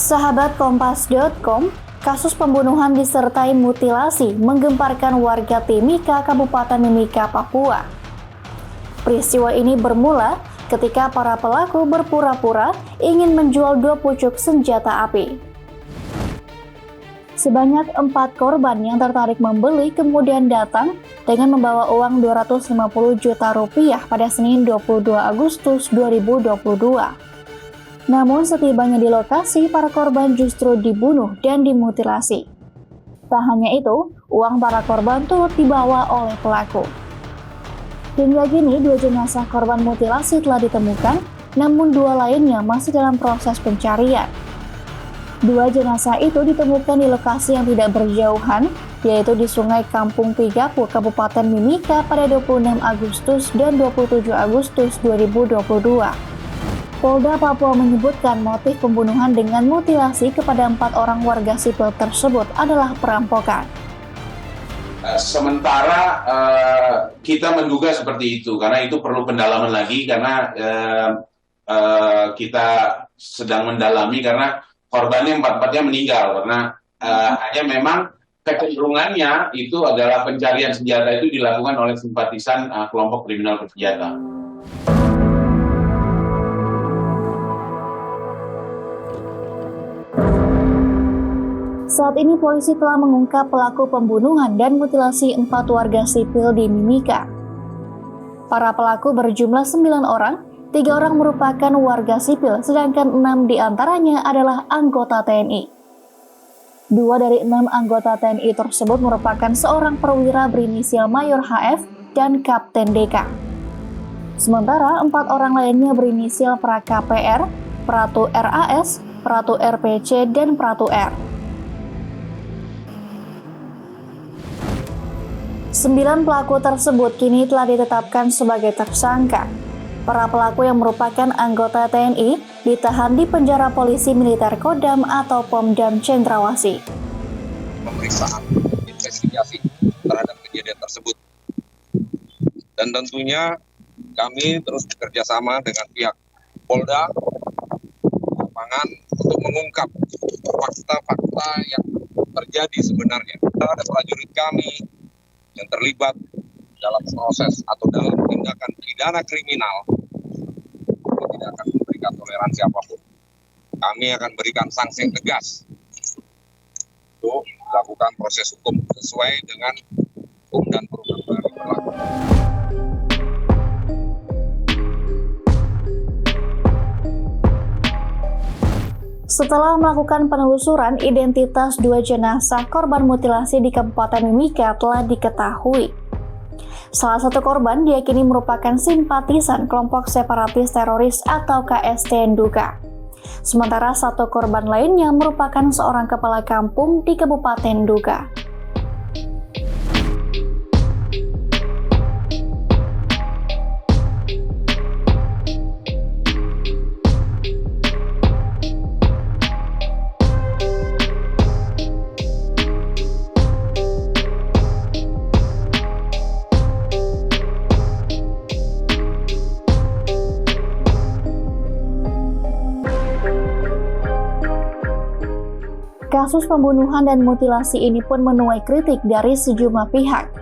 Sahabat Kompas.com, kasus pembunuhan disertai mutilasi menggemparkan warga Timika, Kabupaten Mimika, Papua. Peristiwa ini bermula ketika para pelaku berpura-pura ingin menjual 2 pucuk senjata api. Sebanyak 4 korban yang tertarik membeli kemudian datang dengan membawa uang 250 juta rupiah pada Senin 22 Agustus 2022. Namun setibanya di lokasi, para korban justru dibunuh dan dimutilasi. Tak hanya itu, uang para korban turut dibawa oleh pelaku. Hingga kini 2 jenazah korban mutilasi telah ditemukan, namun 2 lainnya masih dalam proses pencarian. 2 jenazah itu ditemukan di lokasi yang tidak berjauhan, yaitu di Sungai Kampung Pigapu, Kabupaten Mimika pada 26 Agustus dan 27 Agustus 2022. Polda Papua menyebutkan motif pembunuhan dengan mutilasi kepada 4 orang warga sipil tersebut adalah perampokan. Sementara kita menduga seperti itu, karena itu perlu pendalaman lagi, karena kita sedang mendalami, karena korbannya 4-4-nya meninggal, karena hanya memang kecenderungannya itu adalah pencarian senjata itu dilakukan oleh simpatisan kelompok kriminal bersenjata. Saat ini polisi telah mengungkap pelaku pembunuhan dan mutilasi 4 warga sipil di Mimika. Para pelaku berjumlah 9 orang, 3 orang merupakan warga sipil, sedangkan 6 diantaranya adalah anggota TNI. 2 dari 6 anggota TNI tersebut merupakan seorang perwira berinisial Mayor HF dan Kapten DK. Sementara 4 orang lainnya berinisial Pra-KPR, Pratu RAS, Pratu RPC, dan Pratu R. 9 pelaku tersebut kini telah ditetapkan sebagai tersangka. Para pelaku yang merupakan anggota TNI ditahan di penjara polisi militer Kodam atau Pomdam Cendrawasih. Pemeriksaan investigasi terhadap kejadian tersebut. Dan tentunya kami terus bekerjasama dengan pihak Polda lapangan untuk mengungkap fakta-fakta yang terjadi sebenarnya. Ada prajurit kami yang terlibat dalam proses atau dalam tindakan pidana kriminal, kami tidak akan memberikan toleransi apapun. Kami akan berikan sanksi yang tegas untuk melakukan proses hukum sesuai dengan hukum dan peraturan yang berlaku. Setelah melakukan penelusuran, identitas 2 jenazah korban mutilasi di Kabupaten Mimika telah diketahui. Salah satu korban diyakini merupakan simpatisan kelompok separatis teroris atau KST Nduga. Sementara 1 korban lainnya merupakan seorang kepala kampung di Kabupaten Nduga. Kasus pembunuhan dan mutilasi ini pun menuai kritik dari sejumlah pihak,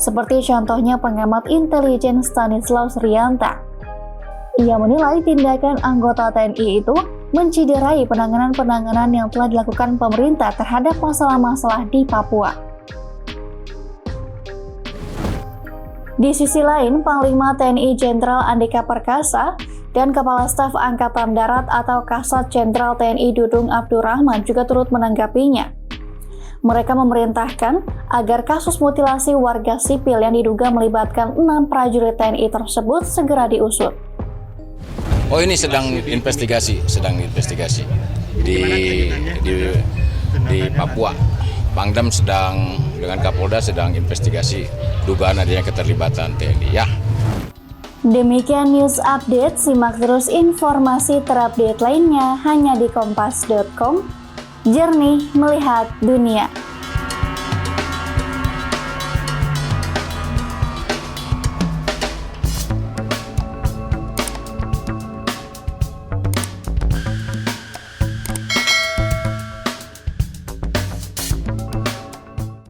seperti contohnya pengamat intelijen Stanislaus Rianta. Ia menilai tindakan anggota TNI itu menciderai penanganan-penanganan yang telah dilakukan pemerintah terhadap masalah-masalah di Papua. Di sisi lain, Panglima TNI Jenderal Andika Perkasa dan Kepala Staf Angkatan Darat atau Kasat Jenderal TNI Dudung Abdurrahman juga turut menanggapinya. Mereka memerintahkan agar kasus mutilasi warga sipil yang diduga melibatkan 6 prajurit TNI tersebut segera diusut. Oh, ini sedang investigasi di Papua. Pangdam sedang dengan Kapolda sedang investigasi dugaan adanya keterlibatan TNI ya. Demikian news update, simak terus informasi terupdate lainnya hanya di Kompas.com. Jernih melihat dunia.